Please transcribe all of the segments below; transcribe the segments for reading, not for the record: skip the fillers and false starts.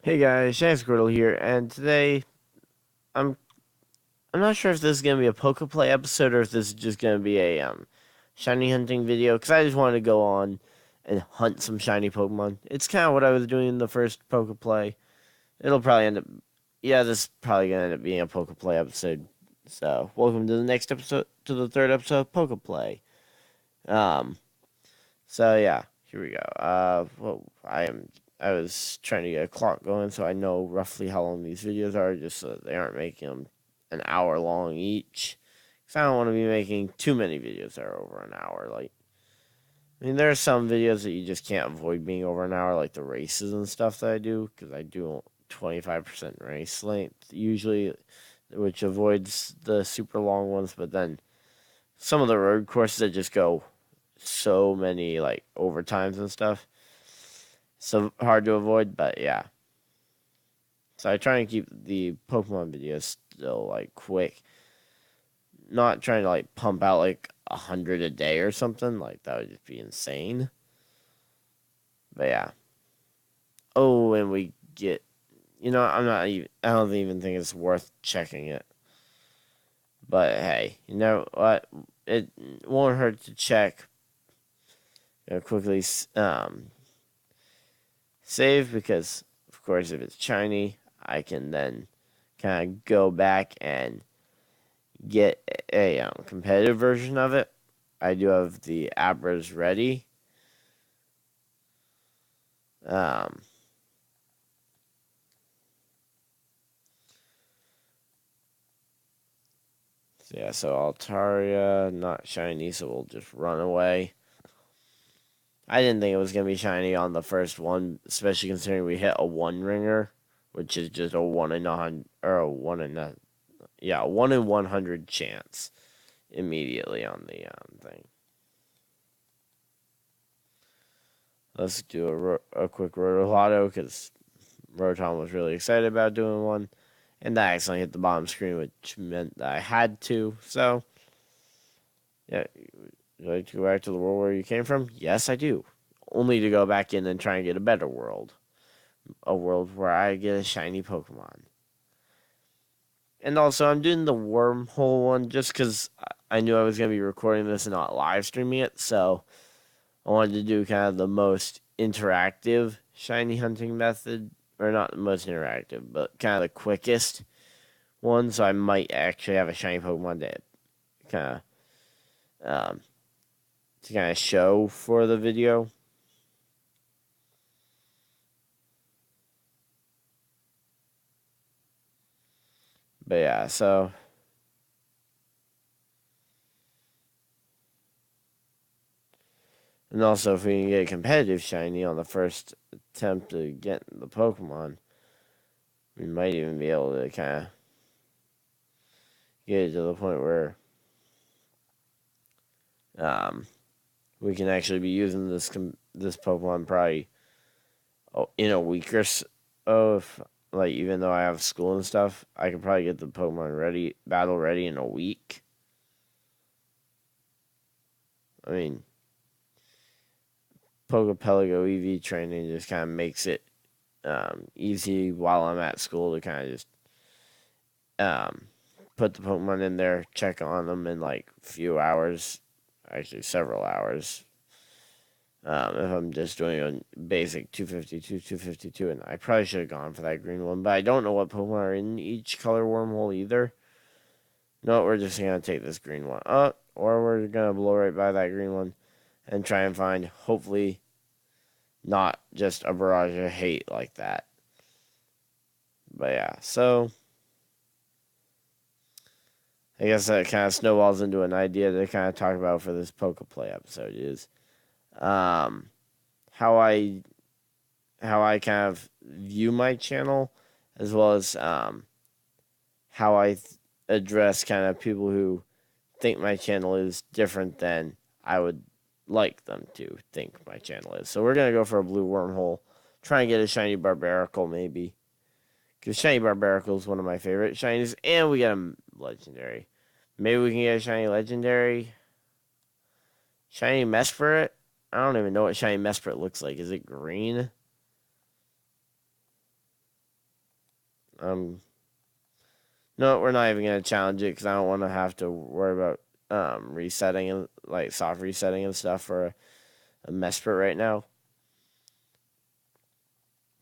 Hey guys, Shane Squirtle here, and today I'm I'm not sure if this is gonna be a Pokeplay episode or if this is just gonna be a shiny hunting video because I just wanted to go on and hunt some shiny Pokemon. It's kind of what I was doing in the first Pokeplay. It'll probably end up, yeah, this is probably gonna end up being a Pokeplay episode. So welcome to the next episode, to the third episode of Pokeplay. Um, so yeah, here we go. Well, I was trying to get a clock going so I know roughly how long these videos are, just so that they aren't making them an hour long each. Because I don't want to be making too many videos that are over an hour. I mean, there are some videos that you just can't avoid being over an hour, like the races and stuff that I do, because I do 25% race length usually, which avoids the super long ones. But then some of the road courses that just go so many like overtimes and stuff, so hard to avoid. But yeah, so I try and keep the Pokemon videos still like quick, not trying to like pump out like 100 a day or something. Like that would just be insane. But yeah. Oh, and we get, I'm not even. I don't even think it's worth checking it. But hey, you know what? It won't hurt to check. Quickly save because, of course, if it's shiny, I can then kind of go back and get a competitive version of it. I do have the Abras ready. Um, so yeah, so Altaria, not shiny, so we'll just run away. I didn't think it was gonna be shiny on the first one, especially considering we hit a one ringer, which is just a 1 in 100 or a 1 in 100 chance immediately on the thing. Let's do a quick Rotolotto because Rotom was really excited about doing one, and I accidentally hit the bottom screen, which meant that I had to. So, yeah, would you like to go back to the world where you came from? Yes, I do. Only to go back in and try and get a better world. A world where I get a shiny Pokemon. And also, I'm doing the wormhole one just because I knew I was going to be recording this and not live streaming it. So, I wanted to do kind of the most interactive shiny hunting method. Or not the most interactive, but kind of the quickest one. So, I might actually have a shiny Pokemon that kind um, to kind of show for the video. But yeah, so and also if we can get a competitive shiny on the first attempt to get the Pokemon, we might even be able to kind of get it to the point where um, we can actually be using this Pokemon probably in a week or so. If like even though I have school and stuff, I could probably get the Pokemon ready, battle ready in a week. I mean, Pokepelago EV training just kind of makes it easy while I'm at school to kind of just um, put the Pokemon in there, check on them in like a few hours, actually several hours. If I'm just doing a basic 252, 252, and I probably should have gone for that green one, but I don't know what Pokemon are in each color wormhole either. No, we're just gonna take this green one up, or we're gonna blow right by that green one and try and find, hopefully, not just a barrage of hate like that. But yeah, so I guess that kind of snowballs into an idea to kind of talk about for this Pokeplay episode is um, how I kind of view my channel, as well as how I address kind of people who think my channel is different than I would like them to think my channel is. So we're gonna go for a blue wormhole, try and get a shiny Barbaracle maybe, because shiny Barbaracle is one of my favorite shinies, and we get a legendary. Maybe we can get a shiny legendary. Shiny Mesprit? I don't even know what shiny Mesprit looks like. Is it green? No, we're not even gonna challenge it because I don't want to have to worry about resetting and like soft resetting and stuff for a Mesprit right now.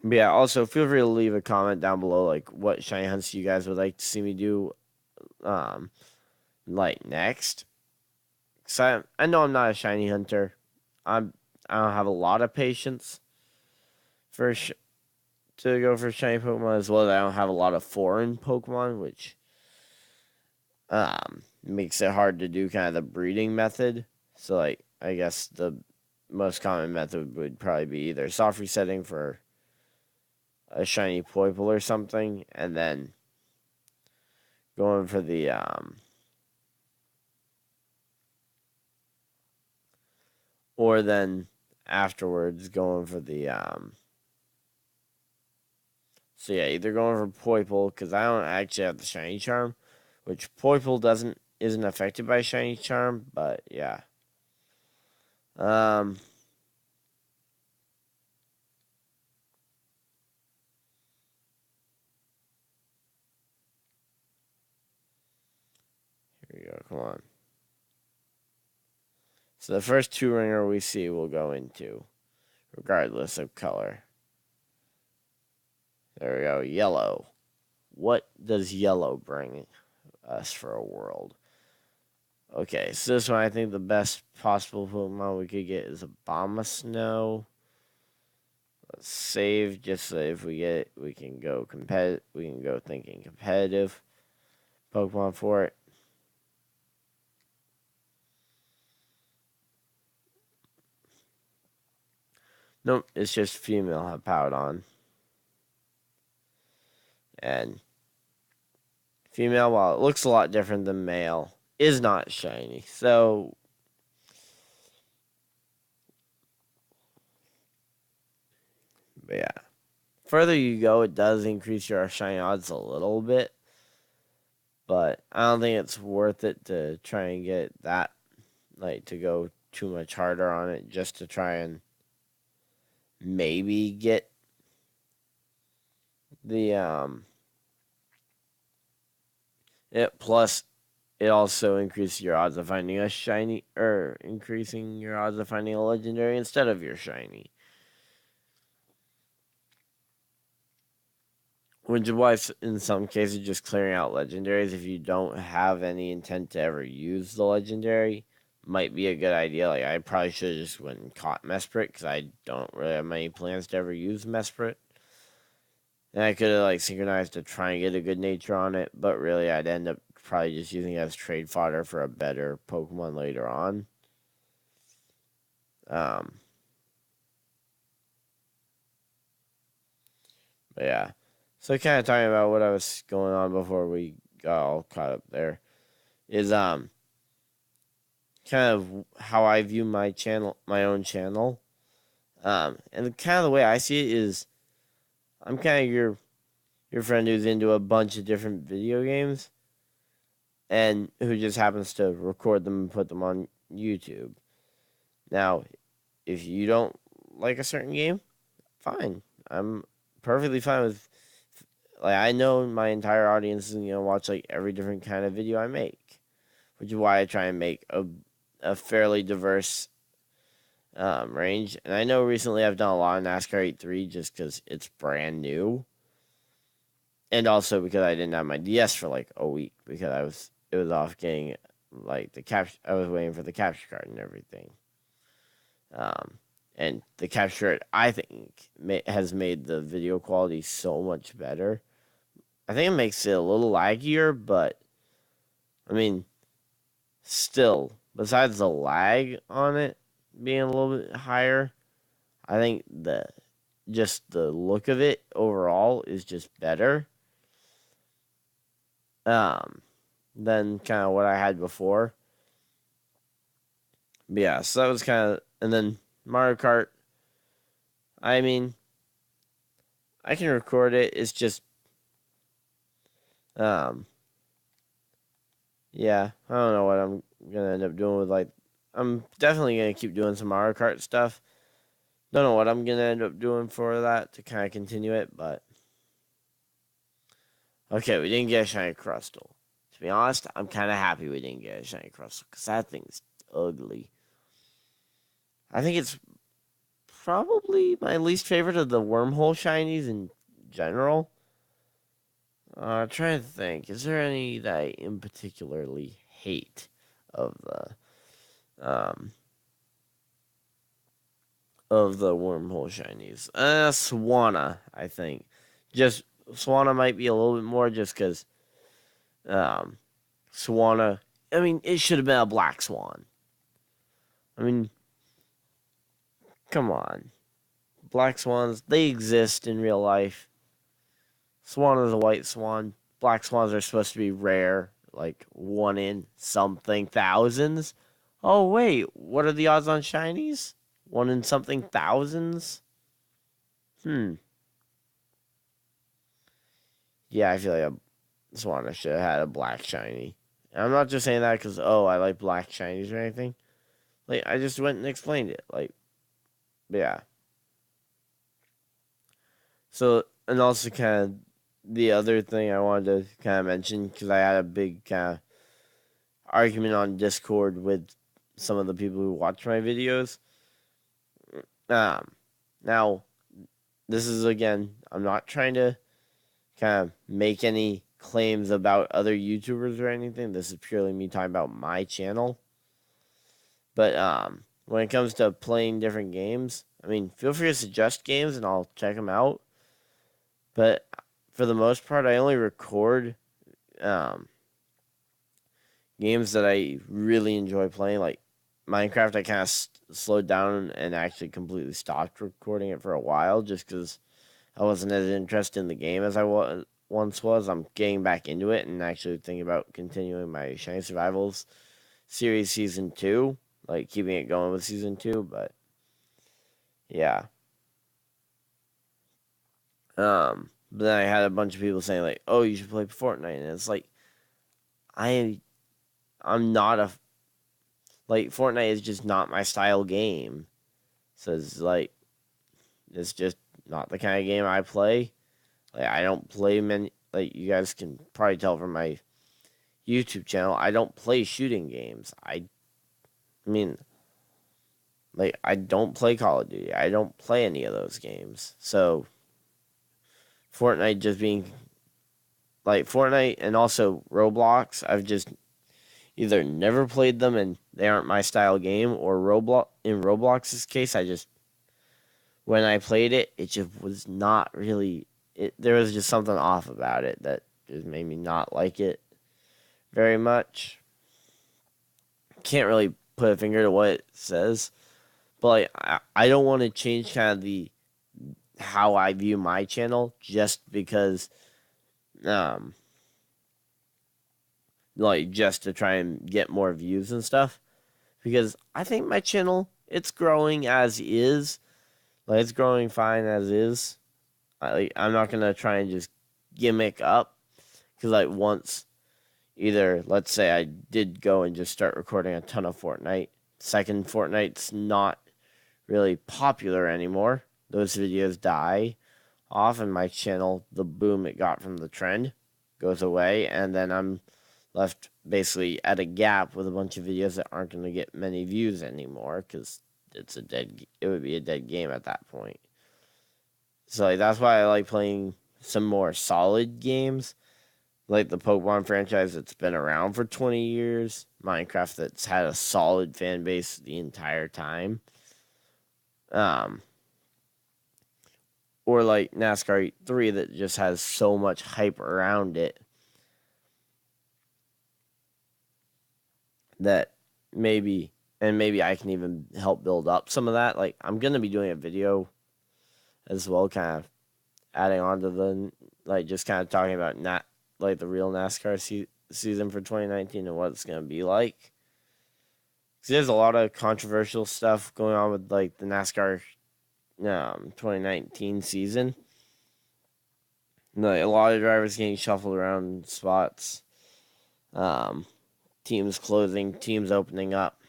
But yeah, also feel free to leave a comment down below, like what shiny hunts you guys would like to see me do, um, like next. Cause I know I'm not a shiny hunter. I don't have a lot of patience for to go for shiny Pokemon, as well as I don't have a lot of foreign Pokemon, which makes it hard to do kind of the breeding method. So like I guess the most common method would probably be either soft resetting for a shiny Poipole or something, and then going for the or then afterwards going for the so yeah, either going for Poipole because I don't actually have the shiny charm, which Poipole isn't affected by shiny charm, but yeah. Um Here we go, come on. So the first two ringer we see will go into, regardless of color. There we go, yellow. What does yellow bring us for a world? Okay, so this one I think the best possible Pokemon we could get is a Abomasnow. Let's save just so if we get it, we can go thinking competitive Pokemon for it. Nope, it's just female Hippowdon. And female, while it looks a lot different than male, is not shiny. So, but yeah. Further you go, it does increase your shiny odds a little bit. But I don't think it's worth it to try and get that, like, to go too much harder on it just to try and maybe get the, it plus it also increases your odds of finding a shiny, or increasing your odds of finding a legendary instead of your shiny. Which is why, in some cases, just clearing out legendaries if you don't have any intent to ever use the legendary might be a good idea. Like, I probably should have just went and caught Mesprit because I don't really have many plans to ever use Mesprit. And I could have, like, synchronized to try and get a good nature on it, but really I'd end up probably just using it as trade fodder for a better Pokemon later on. Um, but yeah. So kind of talking about what I was going on before we got all caught up there is kind of how I view my channel, my own channel. And kind of the way I see it is I'm kind of your friend who's into a bunch of different video games and who just happens to record them and put them on YouTube. Now, if you don't like a certain game, fine. I'm perfectly fine with, like, I know my entire audience is gonna watch like every different kind of video I make, which is why I try and make a fairly diverse range. And I know recently I've done a lot of NASCAR 8.3 just because it's brand new, and also because I didn't have my DS for like a week because it was off getting like I was waiting for the capture card and everything. And the capture card I think has made the video quality so much better. I think it makes it a little laggier, but I mean, still, besides the lag on it being a little bit higher, I think just the look of it overall is just better. Um, than kind of what I had before. But yeah, so that was kind of, and then Mario Kart. I mean, I can record it. It's just, um, yeah, I don't know what I'm gonna end up doing with, like. I'm definitely gonna keep doing some Mario Kart stuff. Don't know what I'm gonna end up doing for that to kind of continue it, but Okay, we didn't get a shiny Crustle. To be honest, I'm kind of happy we didn't get a shiny Crustle because that thing's ugly. I think it's probably my least favorite of the wormhole shinies in general. Trying to think, is there any that I in particularly hate of um the wormhole shinies? Swanna, I think. Just Swanna might be a little bit more just because um Swanna. I mean, it should have been a black swan. I mean, come on, black swans they exist in real life. Swan is a white swan. Black swans are supposed to be rare, like one in something thousands. Oh wait, what are the odds on shinies? One in something thousands? Hmm. Yeah, I feel like a swan should have had a black shiny. And I'm not just saying that because I like black shinies or anything. Like I just went and explained it. Like yeah. So and also kind of the other thing I wanted to kind of mention because I had a big kind of argument on Discord with some of the people who watch my videos. Um, Now this is again, I'm not trying to kind of make any claims about other YouTubers or anything. This is purely me talking about my channel. But when it comes to playing different games, I mean, feel free to suggest games and I'll check them out. But for the most part, I only record um, games that I really enjoy playing. Like Minecraft, I kind of slowed down and actually completely stopped recording it for a while just because I wasn't as interested in the game as I once was. I'm getting back into it and actually thinking about continuing my Shiny Survivals series season 2, like keeping it going with season 2. But yeah, but then I had a bunch of people saying like, "Oh, you should play Fortnite," and it's like I I'm not a like Fortnite is just not my style game. So it's just not the kind of game I play. Like I don't play many. Like you guys can probably tell from my YouTube channel, I don't play shooting games. I mean, like I don't play Call of Duty. I don't play any of those games. So Fortnite just being like Fortnite and also Roblox, I've just either never played them and they aren't my style game, or Roblox's case, I just when I played it, it just was not really. There was just something off about it that just made me not like it very much. Can't really put a finger to what it says, but like I don't want to change kind of the how I view my channel just because um like just to try and get more views and stuff, because I think my channel it's growing as is. Like it's growing fine as is. I'm not gonna try and just gimmick up because like once either let's say I did go and just start recording a ton of Fortnite. Second, Fortnite's not really popular anymore. Those videos die off, and my channel, the boom it got from the trend, goes away, and then I'm left basically at a gap with a bunch of videos that aren't going to get many views anymore because it would be a dead game at that point. So like that's why I like playing some more solid games, like the Pokemon franchise that's been around for 20 years, Minecraft that's had a solid fan base the entire time. Um, or like NASCAR 3 that just has so much hype around it that maybe I can even help build up some of that. Like I'm gonna be doing a video as well, kind of adding on to the like just kind of talking about not like the real NASCAR season for 2019 and what it's gonna be like. Cause there's a lot of controversial stuff going on with like the NASCAR 2019 season. Like, a lot of drivers getting shuffled around spots. Um, Teams closing, teams opening up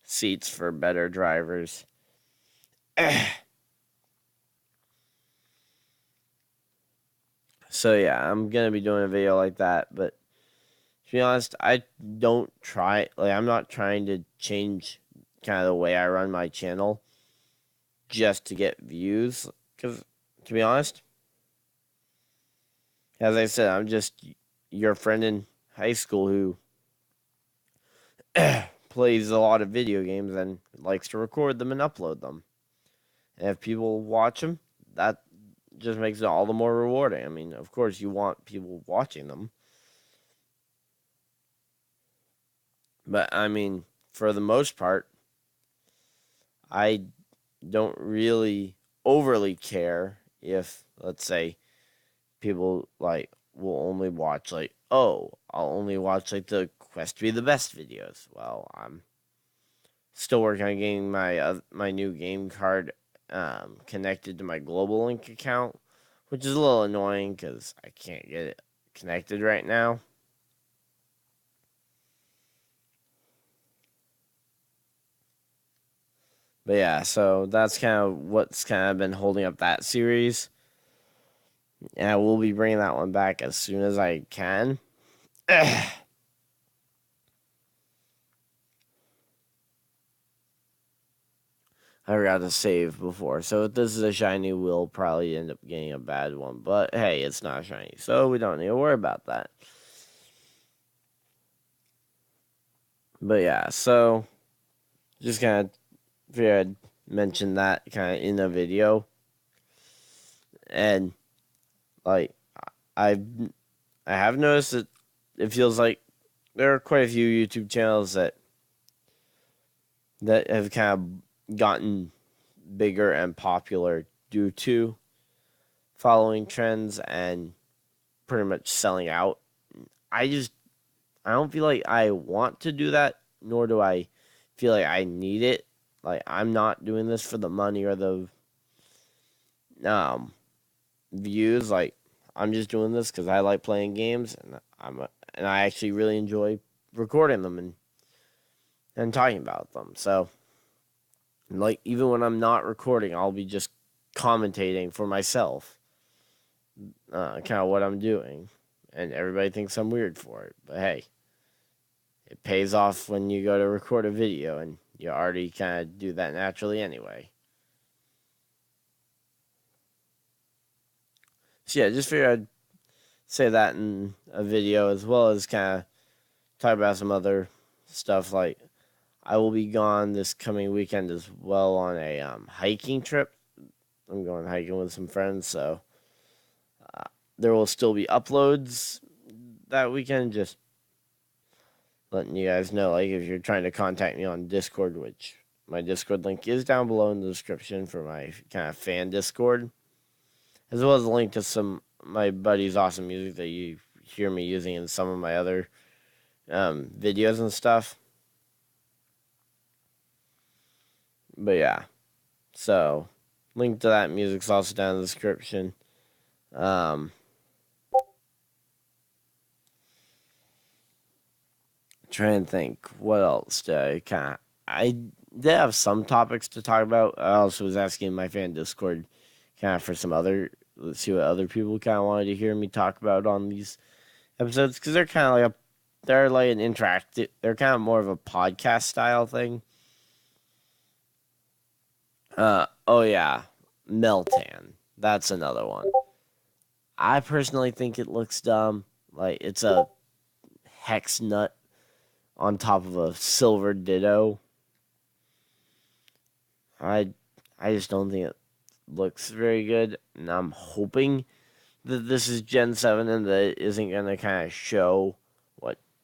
seats for better drivers. So yeah, I'm gonna be doing a video like that. But to be honest, I don't try. Like, I'm not trying to change kind of the way I run my channel just to get views. Because to be honest, as I said, I'm just your friend in high school who plays a lot of video games and likes to record them and upload them. And if people watch them, that just makes it all the more rewarding. I mean, of course, you want people watching them. But, I mean, for the most part, I don't really overly care if, let's say, people, like, will only watch, like, oh, I'll only watch, like, the Quest to be the best videos. Well, I'm still working on getting my new game card connected to my Global Link account, which is a little annoying because I can't get it connected right now. But yeah, so that's kind of what's kind of been holding up that series. And I will be bringing that one back as soon as I can. I forgot to save before. So if this is a shiny, we'll probably end up getting a bad one. But hey, it's not shiny, so we don't need to worry about that. But yeah, so just kind of figured I'd mention that kind of in a video. And like I I have noticed that it feels like there are quite a few YouTube channels that have kind of gotten bigger and popular due to following trends and pretty much selling out. I I don't feel like I want to do that, nor do I feel like I need it. Like, I'm not doing this for the money or the um views. Like, I'm just doing this because I like playing games, and and I actually really enjoy recording them and talking about them. So, like, even when I'm not recording, I'll be just commentating for myself, kind of what I'm doing, and everybody thinks I'm weird for it. But hey, it pays off when you go to record a video, and you already kind of do that naturally anyway. So yeah, just figured I'd say that in a video, as well as kind of talk about some other stuff. Like, I will be gone this coming weekend as well on a hiking trip. I'm going hiking with some friends, so uh, there will still be uploads that weekend. Just letting you guys know, like, if you're trying to contact me on Discord, which my Discord link is down below in the description for my kind of fan Discord, as well as a link to some my buddy's awesome music that you hear me using in some of my other videos and stuff. But yeah, so link to that music's also down in the description. Um, Trying to think what else to kind of. I did have some topics to talk about. I also was asking my fan Discord kind of for some other. Let's see what other people kind of wanted to hear me talk about on these episodes, because they're kind of like they're like an interactive. They're kind of more of a podcast style thing. Oh yeah, Meltan. That's another one. I personally think it looks dumb. Like, it's a hex nut on top of a silver ditto. I I just don't think it looks very good, and I'm hoping that this is Gen 7 and that it isn't gonna kind of show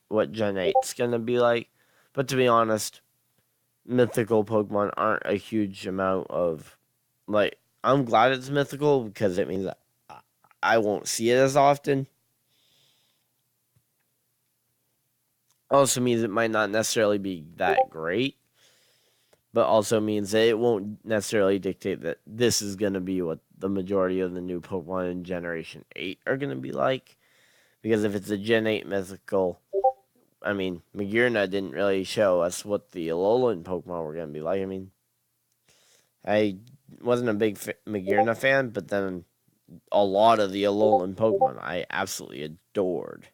what Gen 8's gonna be like. But to be honest, mythical Pokemon aren't a huge amount of, like, I'm glad it's mythical because it means that I won't see it as often. Also means it might not necessarily be that great, but also means that it won't necessarily dictate that this is going to be what the majority of the new Pokemon in Generation 8 are going to be like. Because if it's a Gen 8 mythical, I mean, Magearna didn't really show us what the Alolan Pokemon were going to be like. I mean, I wasn't a big Magearna fan, but then a lot of the Alolan Pokemon I absolutely adored.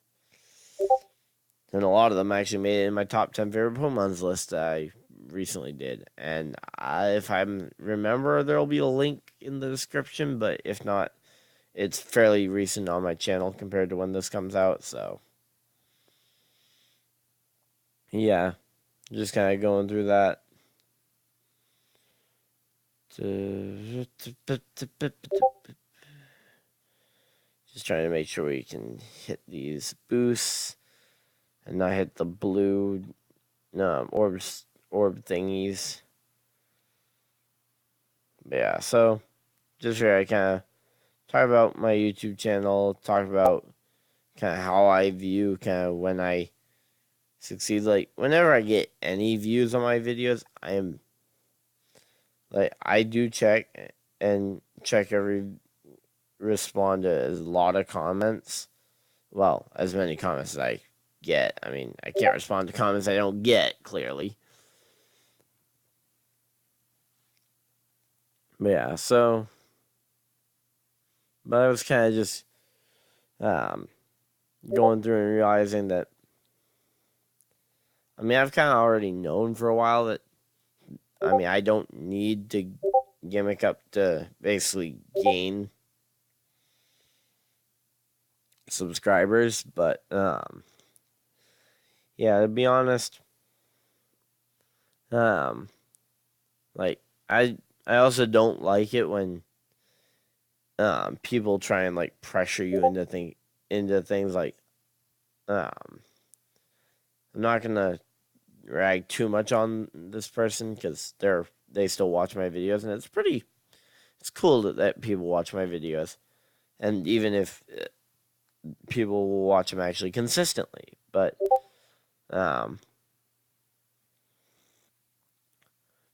And a lot of them actually made it in my top 10 favorite Pokemon's list that I recently did. And if I remember, there will be a link in the description, but if not, it's fairly recent on my channel compared to when this comes out, so yeah, just kind of going through that. Just trying to make sure we can hit these boosts and not hit the blue orb thingies. But yeah, so just here I kind of talk about my YouTube channel, talk about kind of how I view kind of when I succeed. Like whenever I get any views on my videos, I do check respond to a lot of comments. Well, as many comments as I get. I mean, I can't respond to comments I don't get, clearly. But yeah, so but I was kind of just going through and realizing that I've kind of already known for a while that I don't need to gimmick up to basically gain subscribers, but yeah, to be honest, like I also don't like it when people try and like pressure you into things like I'm not gonna rag too much on this person because they still watch my videos, and it's cool that people watch my videos, and even if people will watch them actually consistently, um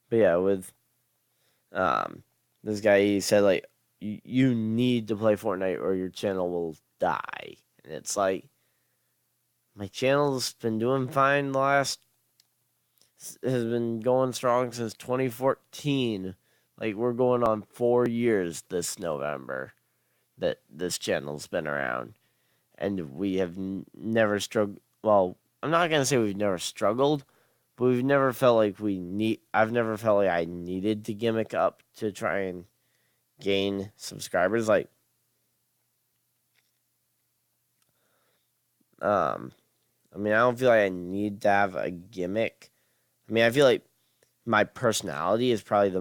but yeah, with this guy, he said like you need to play Fortnite or your channel will die, and it's like my channel's been doing fine has been going strong since 2014. Like we're going on 4 years this November that this channel's been around, and we have never struggled. Well, I'm not gonna say we've never struggled, but we've never felt like I've never felt like I needed to gimmick up to try and gain subscribers. Like, I don't feel like I need to have a gimmick. I feel like my personality is probably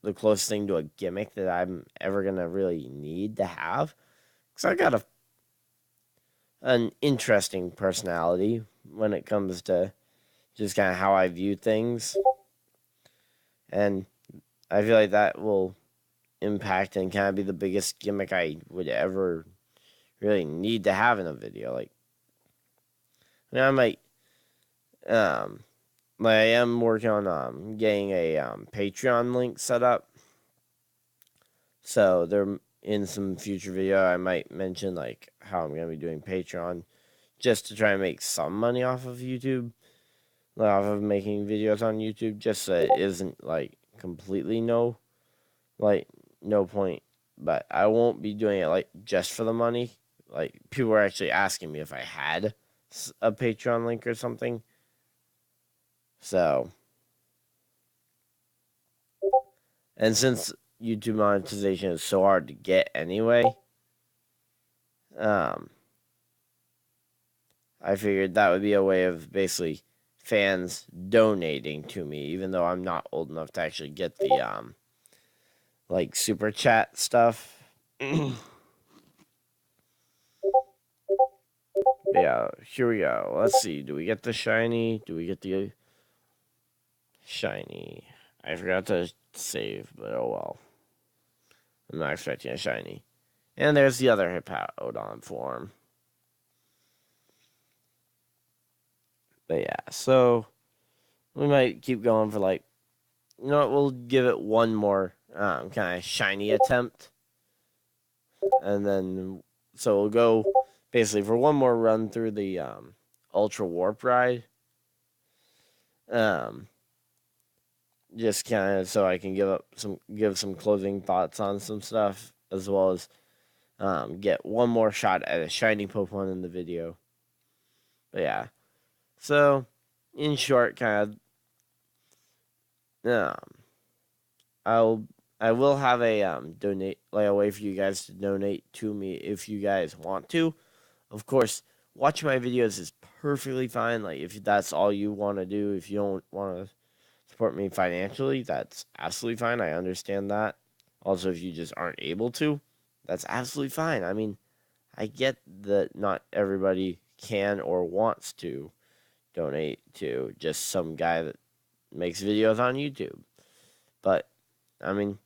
the closest thing to a gimmick that I'm ever gonna really need to have. Because I got an interesting personality when it comes to just kind of how I view things, and I feel like that will impact and kind of be the biggest gimmick I would ever really need to have in a video. Like, I might um I am working on getting a Patreon link set up. So there in some future video I might mention like how I'm gonna be doing Patreon just to try and make some money off of YouTube. Like, off of making videos on YouTube, just so it isn't like completely no point. But I won't be doing it like just for the money. Like people were actually asking me if I had a Patreon link or something. So, and since YouTube monetization is so hard to get anyway, I figured that would be a way of basically fans donating to me, even though I'm not old enough to actually get the like super chat stuff. Yeah, here we go. Let's see. Do we get the shiny? Do we get the shiny? I forgot to save, but oh well. I'm not expecting a shiny. And there's the other Hippowdon form. But yeah, so we might keep going for like, you know what, we'll give it one more kind of shiny attempt. And then, so we'll go basically for one more run through the Ultra Warp ride. Just kind of so I can give some closing thoughts on some stuff, as well as get one more shot at a shiny Pokemon in the video. But yeah, so in short, kind of, I'll I will have a donate like a way for you guys to donate to me if you guys want to. Of course, watching my videos is perfectly fine. Like if that's all you want to do, if you don't want to support me financially, that's absolutely fine. I understand that. Also, if you just aren't able to, that's absolutely fine. I mean, I get that not everybody can or wants to donate to just some guy that makes videos on YouTube. But I mean,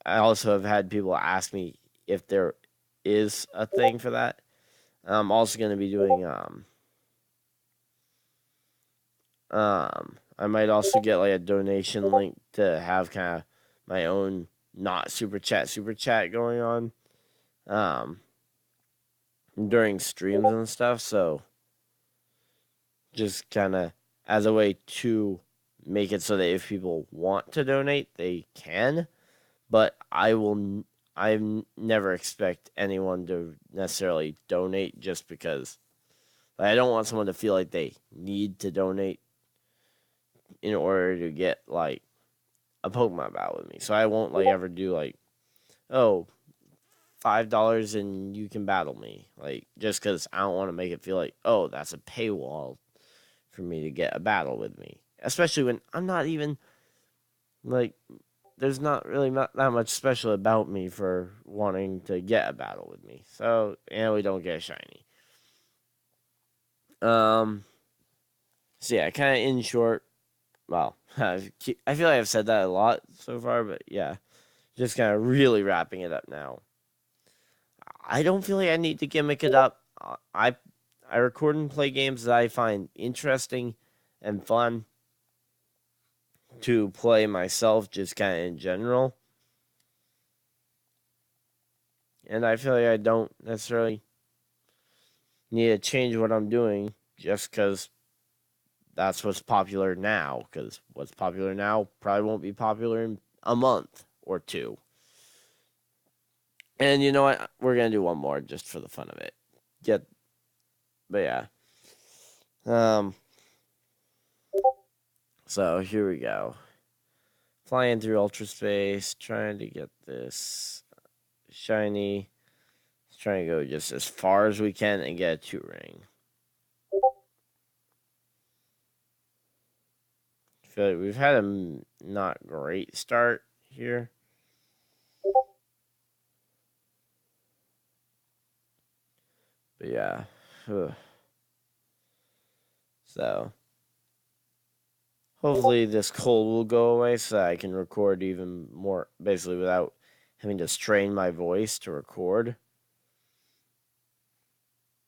I also have had people ask me if there is a thing for that. I'm also going to be doing I might also get like a donation link to have kind of my own not super chat going on um during streams and stuff, so just kind of as a way to make it so that if people want to donate, they can, but I never expect anyone to necessarily donate just because I don't want someone to feel like they need to donate in order to get like a Pokemon battle with me. So I won't like ever do like, oh, $5 and you can battle me. Like just because I don't want to make it feel like, oh, that's a paywall for me to get a battle with me. Especially when I'm not even like there's not really not that much special about me for wanting to get a battle with me. So and we don't get a shiny. Um so yeah, kinda in short, well, I feel like I've said that a lot so far, but yeah. Just kind of really wrapping it up now. I don't feel like I need to gimmick it up. I record and play games that I find interesting and fun to play myself, just kind of in general. And I feel like I don't necessarily need to change what I'm doing just because that's what's popular now. Because what's popular now probably won't be popular in a month or two. And you know what? We're gonna do one more just for the fun of it. Get, but yeah. Um. So here we go. Flying through ultra space, trying to get this shiny. Trying to go just as far as we can and get a 2-ring. I feel like we've had a not great start here. But yeah. Ugh. So hopefully this cold will go away so that I can record even more, basically without having to strain my voice to record.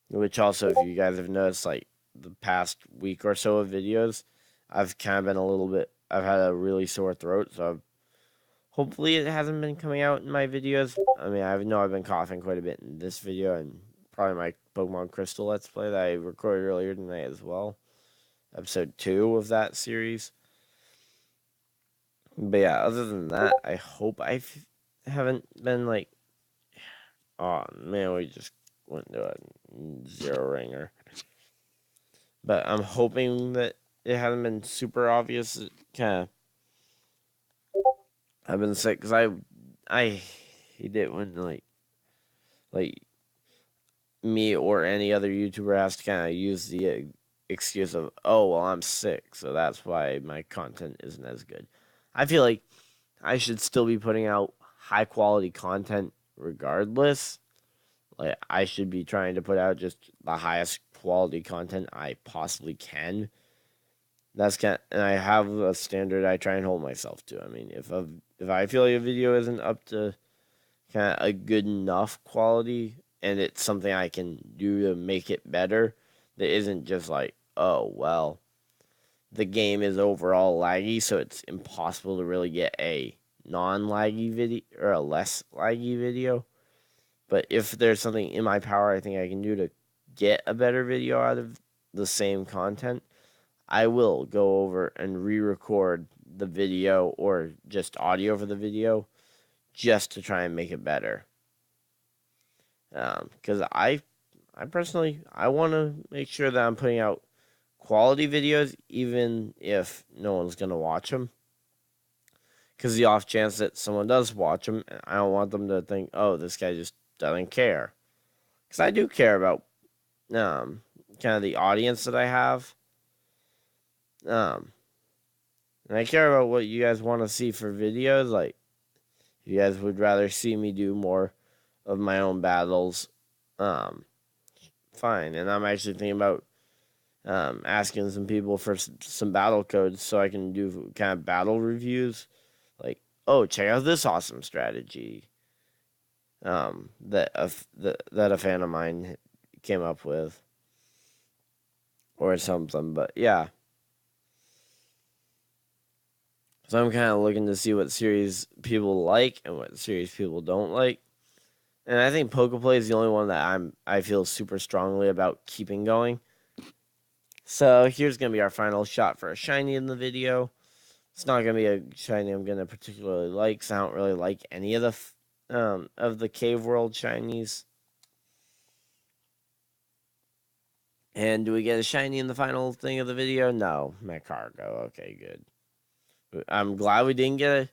Which also, if you guys have noticed, like the past week or so of videos, I've kind of been a little bit, I've had a really sore throat, so hopefully it hasn't been coming out in my videos. I mean, I know I've been coughing quite a bit in this video and probably my Pokemon Crystal Let's Play that I recorded earlier tonight as well. Episode 2 of that series. But yeah, other than that, I hope I haven't been like, oh man, we just went to a 0-ringer. But I'm hoping that it hasn't been super obvious. Kind of, I've been sick because I hate it when like me or any other YouTuber has to kind of use the excuse of, oh well, I'm sick, so that's why my content isn't as good. I feel like I should still be putting out high quality content regardless. Like I should be trying to put out just the highest quality content I possibly can. That's kind of, and I have a standard I try and hold myself to. I mean, if I feel like a video isn't up to kind of a good enough quality and it's something I can do to make it better, that isn't just like, oh well, the game is overall laggy, so it's impossible to really get a non-laggy video or a less laggy video. But if there's something in my power I think I can do to get a better video out of the same content, I will go over and re-record the video or just audio for the video just to try and make it better. Because I personally, I want to make sure that I'm putting out quality videos, even if no one's gonna watch them. Because the off chance that someone does watch them, I don't want them to think, "Oh, this guy just doesn't care." Because I do care about um, kind of the audience that I have. Um, and I care about what you guys want to see for videos. Like, if you guys would rather see me do more of my own battles, um, fine. And I'm actually thinking about asking some people for some battle codes so I can do kind of battle reviews. Like, oh, check out this awesome strategy that a fan of mine came up with, or something. But yeah, so I'm kind of looking to see what series people like and what series people don't like. And I think Pokeplay is the only one that I feel super strongly about keeping going. So here's gonna be our final shot for a shiny in the video. It's not gonna be a shiny I'm gonna particularly like, because I don't really like any of the Cave World shinies. And do we get a shiny in the final thing of the video? No, Magcargo. Okay, good. I'm glad we didn't get a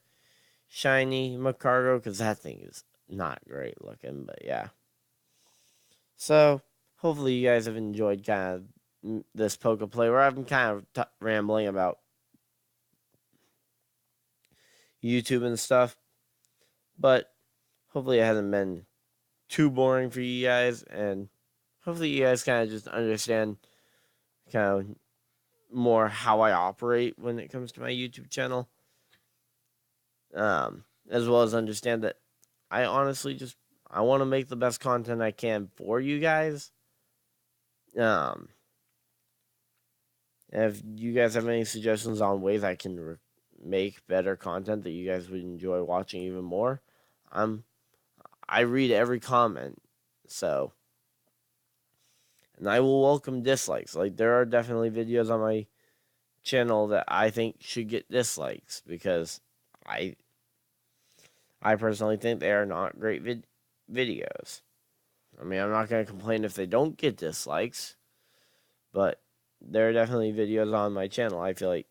shiny Magcargo, because that thing is not great looking. But yeah. So hopefully you guys have enjoyed kind of this Pokeplay, where I've been kind of rambling about YouTube and stuff. But hopefully it hasn't been too boring for you guys, and hopefully you guys kind of just understand kind of more how I operate when it comes to my YouTube channel, as well as understand that I honestly just I want to make the best content I can for you guys. Um, and if you guys have any suggestions on ways I can make better content that you guys would enjoy watching even more, I read every comment, so. And I will welcome dislikes. Like, there are definitely videos on my channel that I think should get dislikes, because I I personally think they are not great videos. I mean, I'm not going to complain if they don't get dislikes, but there are definitely videos on my channel I feel like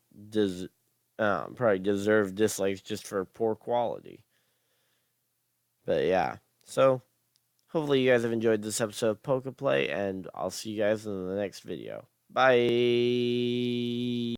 probably deserve dislikes just for poor quality. But yeah, so hopefully you guys have enjoyed this episode of Pokeplay, and I'll see you guys in the next video. Bye!